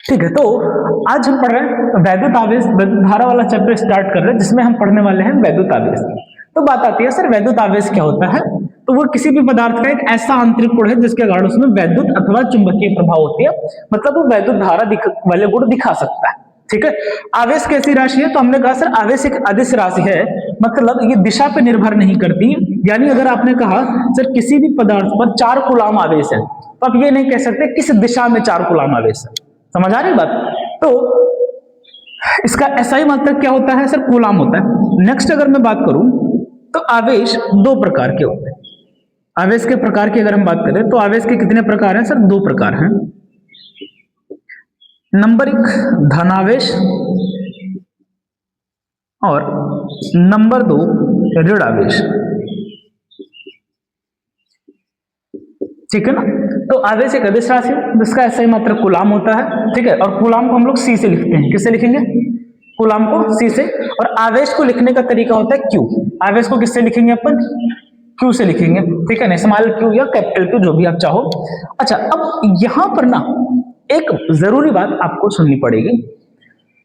ठीक है, तो आज हम पढ़ रहे हैं वैद्युत आवेश, वैद्युत धारा वाला चैप्टर स्टार्ट कर रहे हैं, जिसमें हम पढ़ने वाले हैं वैद्युत आवेश। तो बात आती है सर वैद्युत आवेश क्या होता है। तो वो किसी भी पदार्थ का एक ऐसा आंतरिक गुण है जिसके कारण उसमें वैद्युत अथवा चुंबकीय प्रभाव होती है, मतलब वो वैद्युत धारा वाले गुण दिखा सकता है। ठीक है, आवेश कैसी राशि है, तो हमने कहा सर आवेश एक अदिश राशि है, मतलब ये दिशा पे निर्भर नहीं करती। यानी अगर आपने कहा सर किसी भी पदार्थ पर 4 कूलाम आवेश है, तो आप ये नहीं कह सकते किस दिशा में 4 कूलाम आवेश है। समझ आ रही बात। तो इसका एसआई मात्रक क्या होता है सर, कूलाम होता है। नेक्स्ट अगर मैं बात करूं तो आवेश 2 प्रकार के होते हैं। आवेश के प्रकार की अगर हम बात करें तो आवेश के कितने प्रकार हैं सर, 2 प्रकार हैं। नंबर 1 धनावेश और नंबर 2 ऋण आवेश। ठीक है ना। तो आवेश एक अदिश राशि है जिसका एसआई मात्रक कूलाम होता है। ठीक है, और कूलाम को हम लोग सी से लिखते हैं। किससे लिखेंगे, कूलाम को सी से। और आवेश को लिखने का तरीका होता है क्यू। आवेश को किससे लिखेंगे अपन, क्यू से लिखेंगे। ठीक है ना, स्मॉल क्यू या कैपिटल क्यू जो भी आप चाहो। अच्छा, अब यहां पर ना एक जरूरी बात आपको सुननी पड़ेगी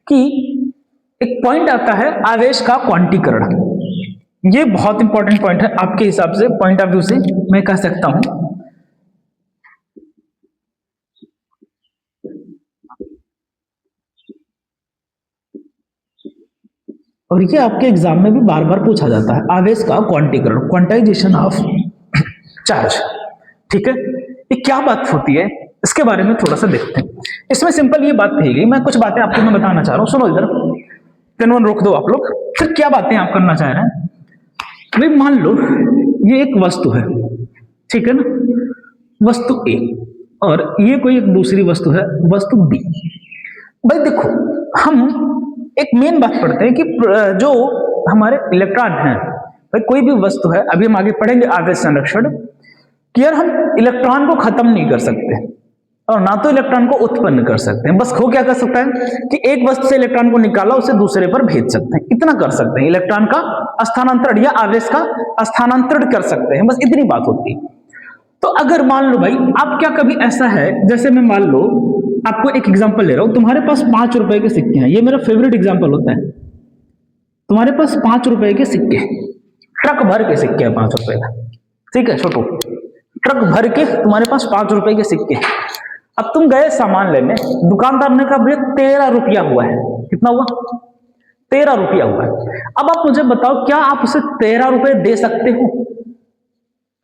कि एक पॉइंट आता है आवेश का क्वांटीकरण। ये बहुत इंपॉर्टेंट पॉइंट है आपके हिसाब से, पॉइंट ऑफ व्यू से मैं कह सकता हूं। और ये आपके एग्जाम में भी बार बार पूछा जाता है, आवेश का क्वांटीकरण, क्वांटाइजेशन ऑफ चार्ज। ठीक है, ये क्या बात होती है इसके बारे में थोड़ा सा देखते हैं। इसमें सिंपल ये बात कही गई, मैं कुछ बातें आपको मैं बताना चाह रहा हूं, सुनो इधर, पेन रोक दो आप लोग। फिर क्या बातें आप करना चाह रहे हैं भाई, मान लो ये एक वस्तु है, ठीक है ना, वस्तु ए, और ये कोई एक दूसरी वस्तु है, वस्तु बी। भाई देखो, हम एक मेन बात पढ़ते हैं कि जो हमारे इलेक्ट्रॉन हैं, भाई कोई भी वस्तु है, अभी हम आगे पढ़ेंगे आवेश संरक्षण, कि यार हम इलेक्ट्रॉन को खत्म नहीं कर सकते और ना तो इलेक्ट्रॉन को उत्पन्न कर सकते हैं। बस हो क्या कर सकता है कि एक वस्तु से इलेक्ट्रॉन को निकाला उसे दूसरे पर भेज सकते हैं, इतना कर सकते हैं। इलेक्ट्रॉन का स्थानांतरण या आवेश का स्थानांतरण कर सकते हैं, बस इतनी बात होती है। तो अगर मान लो भाई, आप क्या कभी ऐसा है, जैसे मैं मान लो आपको एक एग्जांपल ले रहा हूं, तुम्हारे पास 5 रुपए के सिक्के हैं, ये मेरा फेवरेट एग्जांपल होता है। तुम्हारे पास 5 रुपए के सिक्के, ट्रक भर के सिक्के हैं 5 रुपए का, ठीक है छोटू, ट्रक भर के तुम्हारे पास 5 रुपए के सिक्के। अब तुम गए सामान लेने, दुकानदार ने कहा भैया 13 रुपया हुआ है। कितना हुआ, 13 रुपया हुआ है। अब आप मुझे बताओ, क्या आप उसे 13 रुपए दे सकते हो?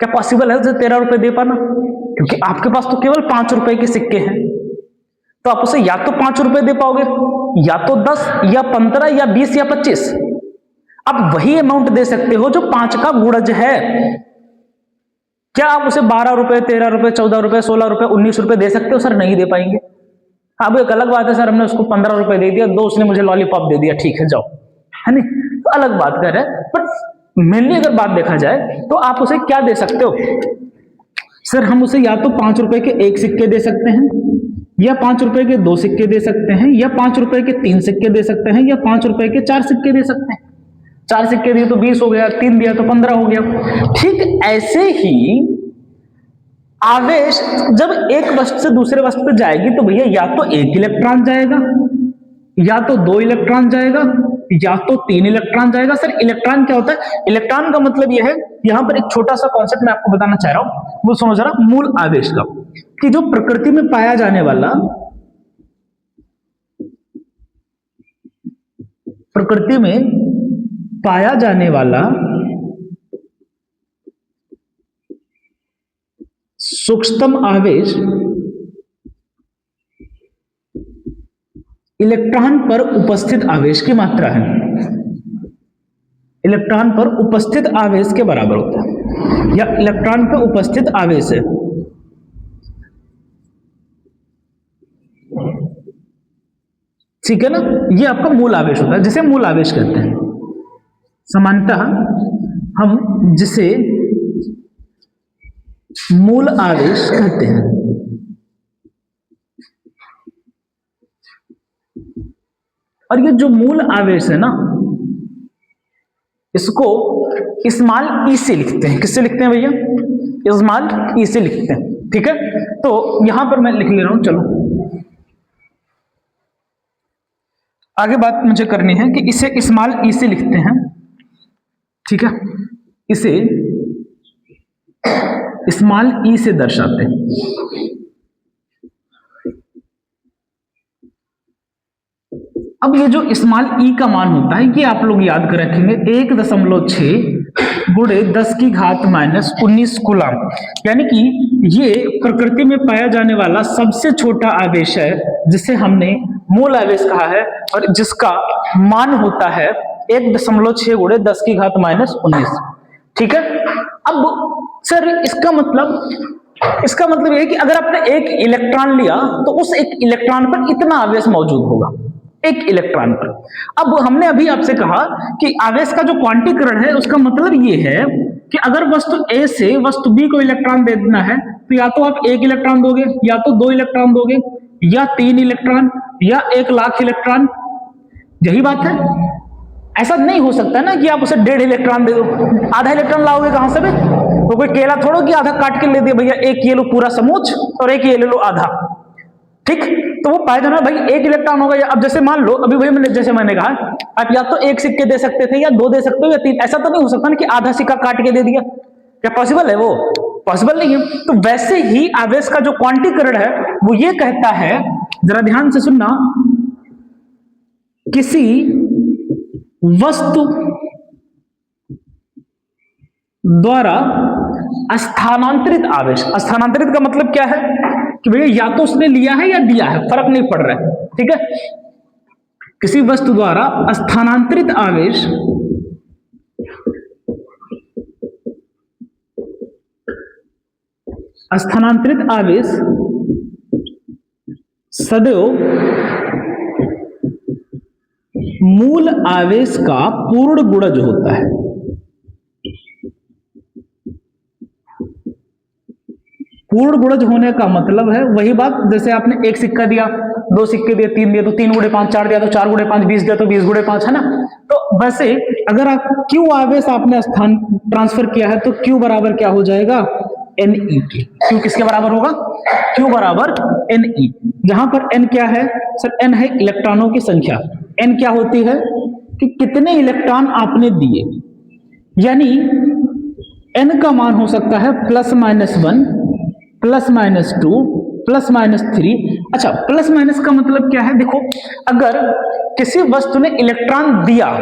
क्या पॉसिबल है उसे 13 रुपए दे पाना? क्योंकि आपके पास तो केवल 5 रुपए के सिक्के हैं। तो आप उसे या तो 5 रुपए दे पाओगे, या तो 10 या 15 या 20 या 25। आप वही अमाउंट दे सकते हो जो 5 का गुणज है। क्या आप उसे 12 रुपए, 13 रुपए, 14 रुपए, 16 रुपए, 19 रुपए दे सकते हो? सर नहीं दे पाएंगे। अब एक अलग बात है सर, हमने उसको 15 रुपए दे दिया, 2 उसने मुझे लॉलीपॉप दे दिया, ठीक है जाओ, है नहीं, तो अलग बात कर रहे हैं। बट मेनली अगर बात देखा जाए तो आप उसे क्या दे सकते हो सर? हम उसे या तो 5 रुपए के 1 सिक्के दे सकते हैं, या 5 रुपए के 2 सिक्के दे सकते हैं, या 5 रुपए के 3 सिक्के दे सकते हैं, या 5 रुपए के 4 सिक्के दे सकते हैं। 4 सिक्के दिए तो 20 हो गया, 3 दिया तो 15 हो गया। ठीक ऐसे ही आवेश जब एक वस्तु से दूसरे वस्तु पर जाएगी तो भैया या तो 1 इलेक्ट्रॉन जाएगा, या तो 2 इलेक्ट्रॉन जाएगा, या तो 3 इलेक्ट्रॉन जाएगा। सर इलेक्ट्रॉन क्या होता है? इलेक्ट्रॉन का मतलब यह है, यहां पर एक छोटा सा कॉन्सेप्ट मैं आपको बताना चाह रहा हूं, वो सुनो जरा, मूल आवेश का, कि जो प्रकृति में पाया जाने वाला, प्रकृति में पाया जाने वाला सूक्ष्मतम आवेश इलेक्ट्रॉन पर उपस्थित आवेश की मात्रा है। इलेक्ट्रॉन पर उपस्थित आवेश के बराबर होता है, या इलेक्ट्रॉन पर उपस्थित आवेश है। ठीक है ना, ये आपका मूल आवेश होता है, जिसे मूल आवेश कहते हैं। सामान्यतः हम जिसे मूल आवेश कहते हैं। और ये जो मूल आवेश है ना, इसको स्मॉल ई से लिखते हैं। किससे लिखते हैं भैया? स्मॉल ई से लिखते हैं। ठीक है, तो यहां पर मैं लिख ले रहा हूं, चलो आगे बात मुझे करनी है कि इसे स्मॉल ई से लिखते हैं, ठीक है, इसे स्मॉल ई से दर्शाते हैं। अब ये जो स्मॉल ई का मान होता है ये आप लोग याद कर रखेंगे 1.6 गुणे 10 की घात माइनस 19 कूलम, यानी कि ये प्रकृति में पाया जाने वाला सबसे छोटा आवेश है जिसे हमने मूल आवेश कहा है और जिसका मान होता है 1.6 गुणे 10 की घात माइनस 19। ठीक है, अब सर इसका मतलब यह है कि अगर आपने एक इलेक्ट्रॉन लिया तो उस एक इलेक्ट्रॉन पर इतना आवेश मौजूद होगा, एक इलेक्ट्रॉन पर। अब हमने अभी आपसे कहा कि आवेश का जो क्वांटीकरण है उसका मतलब ये है कि अगर वस्तु ए से वस्तु बी को इलेक्ट्रॉन दे देना है तो या तो आप 1 इलेक्ट्रॉन दोगे, या तो 2 इलेक्ट्रॉन दोगे, या 3 इलेक्ट्रॉन, या 1,00,000 इलेक्ट्रॉन। यही बात है, ऐसा नहीं हो सकता ना कि आप उसे 1.5 इलेक्ट्रॉन दे दो। आधा इलेक्ट्रॉन लाओगे कहां से भी? तो कोई केला थोड़ो कि आधा काट के ले दिया भैया, एक ये लो पूरा समूच और एक ये ले लो आधा। ठीक, तो वो पाया जाना भाई 1 इलेक्ट्रॉन होगा। अब जैसे मान लो अभी भाई जैसे मैंने कहा आप या तो 1 सिक्के दे सकते थे, या 2 दे सकते हो, या 3। ऐसा तो नहीं हो सकता ना कि आधा सिक्का काट के दे दिया। क्या पॉसिबल है? वो पॉसिबल नहीं है। तो वैसे ही आवेश का जो क्वांटीकरण है वो ये कहता है, जरा ध्यान से सुनना, किसी वस्तु द्वारा स्थानांतरित आवेश। स्थानांतरित का मतलब क्या है कि भैया या तो उसने लिया है या दिया है, फर्क नहीं पड़ रहा है। ठीक है, किसी वस्तु द्वारा स्थानांतरित आवेश सदैव मूल आवेश का पूर्ण गुणज होता है। पूर्ण गुणज होने का मतलब है वही बात, जैसे आपने 1 सिक्का दिया, 2 सिक्के दिए, 3 दिए तो 3 गुणे 5, 4 दिया तो 4 गुणे 5, 20 दिया तो 20 गुणे 5, है ना। तो वैसे अगर आप Q आवेश आपने स्थान ट्रांसफर किया है तो Q बराबर क्या हो जाएगा? Ne के। Q किसके बराबर होगा? Q बराबर Ne। जहां पर N क्या है सर? N है इलेक्ट्रॉनों की संख्या। N क्या होती है कि कितने इलेक्ट्रॉन आपने दिए, यानी N का मान हो सकता है +-1, +-2, +-3। अच्छा, प्लस माइनस का मतलब क्या है? देखो, अगर किसी वस्तु ने इलेक्ट्रॉन दिया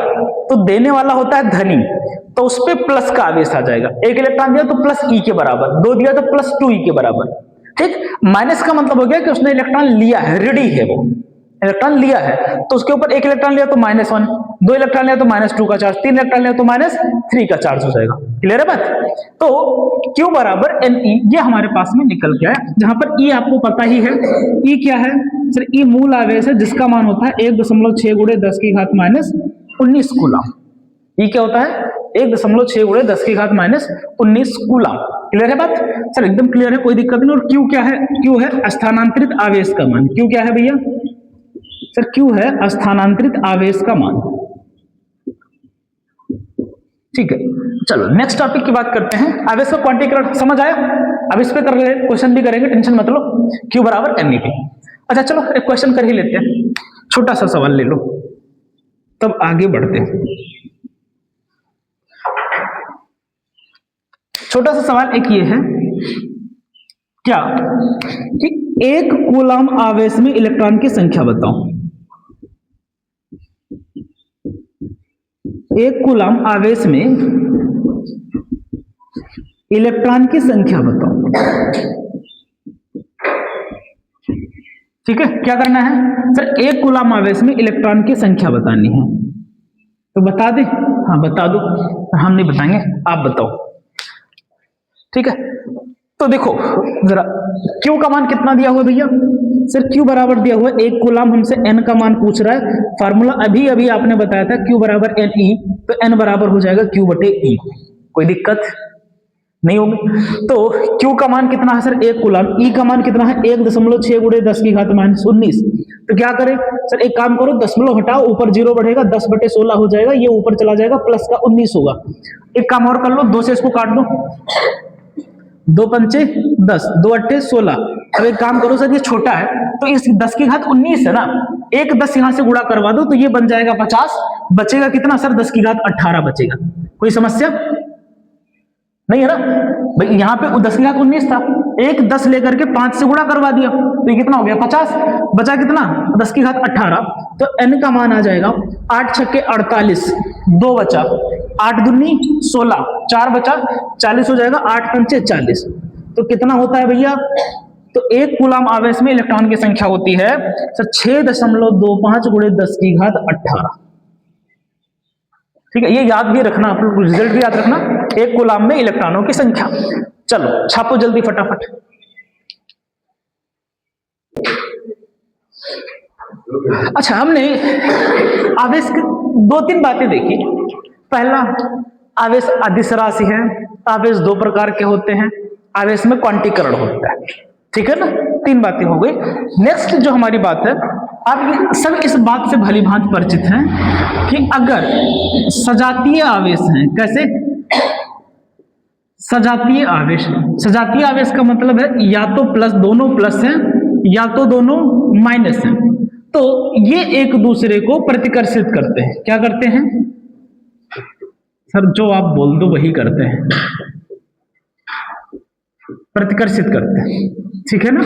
तो देने वाला होता है धनी, तो उस पे प्लस का आवेश आ जाएगा। 1 इलेक्ट्रॉन दिया तो +E के बराबर, 2 दिया तो +2E के बराबर। ठीक, माइनस का मतलब हो गया कि उसने इलेक्ट्रॉन लिया है, रेडी है, वो इलेक्ट्रॉन लिया है, तो उसके ऊपर 1 इलेक्ट्रॉन लिया तो -1, 2 इलेक्ट्रॉन लिया तो -2 का चार्ज, 3 इलेक्ट्रॉन लिया तो -3 का चार्ज हो जाएगा। क्लियर है बात? तो Q बराबर Ne ये हमारे पास में निकल के आया, जहां पर E आपको पता ही है। E क्या है सर? E मूल आवेश है जिसका मान होता है 1.6 गुणे 10 की घात माइनस 19 कूलम। E क्या होता है? 1.6 गुणे 10 की घात माइनस 19 कूलम। क्लियर है बात? सर एकदम क्लियर है, कोई दिक्कत नहीं। और Q क्या है? Q है स्थानांतरित आवेश का मान। Q क्या है भैया? सर Q है स्थानांतरित आवेश का मान। ठीक है, चलो नेक्स्ट टॉपिक की बात करते हैं। आवेश का क्वांटीकरण समझ आया? अब इस पे कर ले, क्वेश्चन भी करेंगे, टेंशन मत लो। Q बराबर Ne। अच्छा चलो एक क्वेश्चन कर ही लेते हैं, छोटा सा सवाल ले लो तब आगे बढ़ते हैं। छोटा सा सवाल एक ये है क्या कि 1 कूलम आवेश में इलेक्ट्रॉन की संख्या बताओ। 1 कूलम आवेश में इलेक्ट्रॉन की संख्या बताओ। ठीक है, क्या करना है सर? 1 कूलम आवेश में इलेक्ट्रॉन की संख्या बतानी है, तो बता दे। हाँ बता दो, हम नहीं बताएंगे, आप बताओ। ठीक है, तो देखो जरा Q का मान कितना दिया हुआ है भैया? सर Q बराबर दिया हुआ है 1 कूलम, हमसे N का मान पूछ रहा है। फार्मूला अभी अभी आपने बताया था Q बराबर Ne, तो N बराबर हो जाएगा Q/E। कोई दिक्कत नहीं होगी। तो Q का मान कितना है सर? 1 कूलम। E का मान कितना है? 1.6 गुणे 10 की घात माइनस 19। तो क्या करें सर? एक काम करो, दशमलव हटाओ, ऊपर 0 बढ़ेगा, 10/16 हो जाएगा, ये ऊपर चला जाएगा, प्लस का 19 होगा। एक काम और कर लो, 2 से इसको काट दो, 2 पंचे 10, 2 अट्ठे 16। अब एक काम करो सर, ये छोटा है तो इस 10 की घात 19 है ना, एक 10 यहां से गुणा करवा दो तो ये बन जाएगा 50, बचेगा कितना सर 10 की घात 18 बचेगा। कोई समस्या नहीं है ना भाई, यहां पे 10 की घात 19 था, एक 10 लेकर के 5 से गुणा करवा दिया तो ये कितना हो गया 50, बचा कितना 10 की घात 18, तो n का मान आ जाएगा 8 छक्के 48, 2 बचा, 8 दूनी 16, 4 बचा 40 हो जाएगा, 8 पंचे 40, तो कितना होता है भैया, तो एक कूलाम आवेश में इलेक्ट्रॉन की संख्या होती है सर 6.25 गुणे 10 की घात 18। ठीक है, ये याद भी रखना, आप लोग रिजल्ट भी याद रखना, एक कूलाम में इलेक्ट्रॉनों की संख्या। चलो छापो जल्दी फटाफट। अच्छा, हमने आवेश की 2-3 बातें देखी। पहला, आवेश अदिश राशि है, आवेश 2 प्रकार के होते हैं, आवेश में क्वांटीकरण होता है, ठीक है ना, 3 बातें हो गई। नेक्स्ट जो हमारी बात है, आप सब इस बात से भली भांति परिचित हैं कि अगर सजातीय आवेश हैं, कैसे सजातीय आवेश, सजातीय आवेश का मतलब है या तो प्लस, दोनों प्लस हैं या तो दोनों माइनस हैं, तो ये एक दूसरे को प्रतिकर्षित करते हैं। क्या करते हैं सर, जो आप बोल दो वही करते हैं, प्रतिकर्षित करते हैं, ठीक है ना।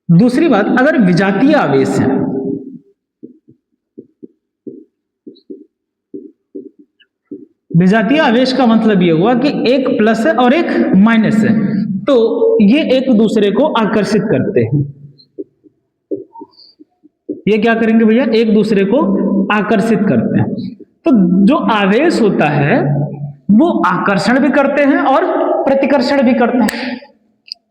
दूसरी बात, अगर विजातीय आवेश है, विजातीय आवेश का मतलब ये हुआ कि एक प्लस है और एक माइनस है, तो ये एक दूसरे को आकर्षित करते हैं। ये क्या करेंगे भैया, एक दूसरे को आकर्षित करते हैं। तो जो आवेश होता है वो आकर्षण भी करते हैं और प्रतिकर्षण भी करते हैं,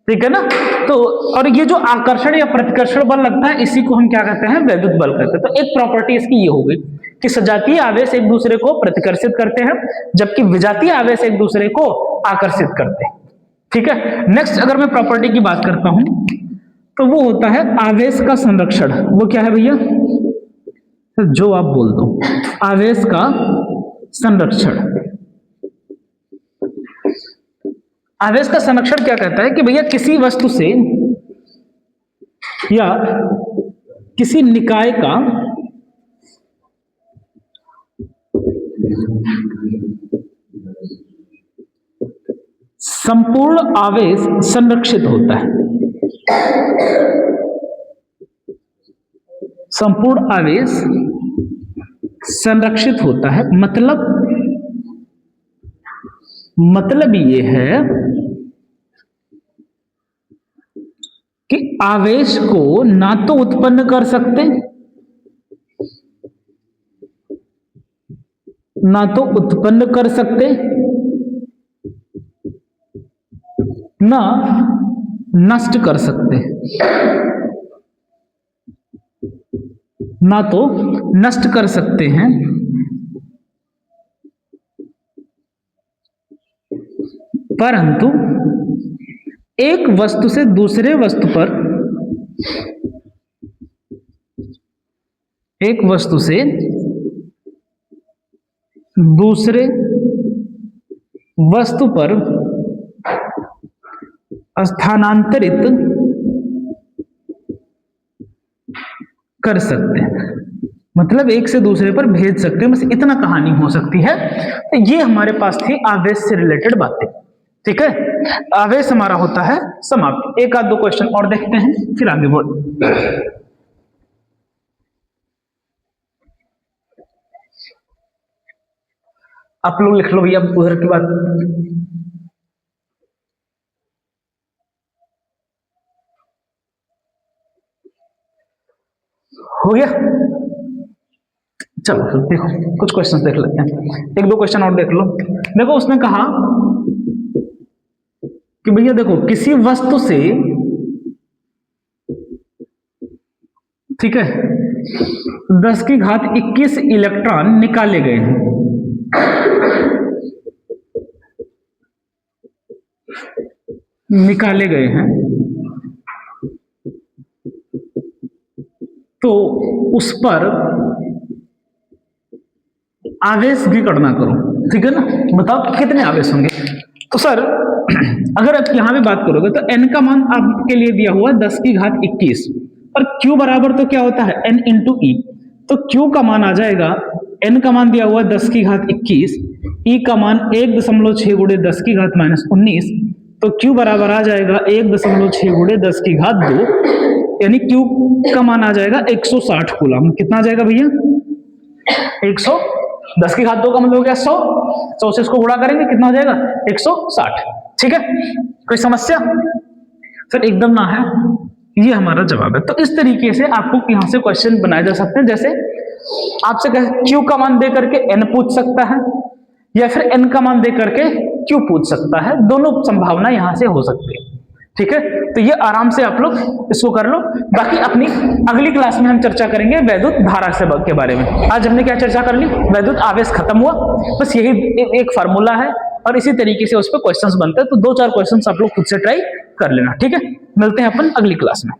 ठीक है ना। तो और ये जो आकर्षण या प्रतिकर्षण बल लगता है, इसी को हम क्या कहते हैं, वैद्युत बल कहते हैं। तो एक प्रॉपर्टी इसकी ये हो गई कि सजातीय आवेश एक दूसरे को प्रतिकर्षित करते हैं, जबकि विजातीय आवेश एक दूसरे को आकर्षित करते हैं, ठीक है। नेक्स्ट अगर मैं प्रॉपर्टी की बात करता हूं तो वो होता है आवेश का संरक्षण। वो क्या है भैया, जो आप बोल दो, आवेश का संरक्षण। आवेश का संरक्षण क्या कहता है कि भैया किसी वस्तु से या किसी निकाय का संपूर्ण आवेश संरक्षित होता है। संपूर्ण आवेश संरक्षित होता है, मतलब ये है कि आवेश को ना तो उत्पन्न कर सकते, ना तो उत्पन्न कर सकते, ना नष्ट कर सकते, ना तो नष्ट कर सकते हैं, परंतु एक वस्तु से दूसरे वस्तु पर, एक वस्तु से दूसरे वस्तु पर स्थानांतरित कर सकते हैं, मतलब एक से दूसरे पर भेज सकते हैं। बस इतना कहानी हो सकती है। तो ये हमारे पास थी आवेश से रिलेटेड बातें, ठीक है। आवेश हमारा होता है समाप्त। एक आध दो क्वेश्चन और देखते हैं, फिर आगे बढ़। आप लोग लिख लो भैया उधर की बात। हो गया, चलो देखो कुछ क्वेश्चन देख लेते हैं, एक दो क्वेश्चन और देख लो। देखो उसने कहा कि भैया देखो किसी वस्तु से, ठीक है, 10 की घात 21 इलेक्ट्रॉन निकाले गए हैं। निकाले गए हैं तो उस पर आवेश की गणना करो, ठीक है ना। बताओ कितने आवेश होंगे। तो सर अगर आप यहां भी बात करोगे तो n का मान आपके लिए दिया हुआ 10 की घात 21 और q बराबर तो क्या होता है n इंटू ई, तो q का मान आ जाएगा, n का मान दिया हुआ 10 की घात 21, e का मान 1.6 गुणे 10 की घात -19, तो q बराबर आ जाएगा 1.6 गुणे 10 की घात 2, यानी q का मान आ जाएगा 160 कूलम। कितना आ जाएगा भैया 10 की घात 2 का मतलब हो गया 100 से इसको गुणा करेंगे कितना हो जाएगा 160। ठीक है, कोई समस्या सर? एकदम ना है, ये हमारा जवाब है। तो इस तरीके से आपको यहां से क्वेश्चन बनाए जा सकते हैं, जैसे आपसे q का मान दे करके n पूछ सकता है या फिर n का मान दे करके q पूछ सकता है, दोनों संभावना यहां से हो सकती है। ठीक है, तो ये आराम से आप लोग इसको कर लो। बाकी अपनी अगली क्लास में हम चर्चा करेंगे वैद्युत धारा से के बारे में। आज हमने क्या चर्चा कर ली, वैद्युत आवेश खत्म हुआ, बस यही एक फार्मूला है और इसी तरीके से उस पर क्वेश्चंस बनते हैं। तो 2-4 क्वेश्चंस आप लोग खुद से ट्राई कर लेना। ठीक है, मिलते हैं अपन अगली क्लास में।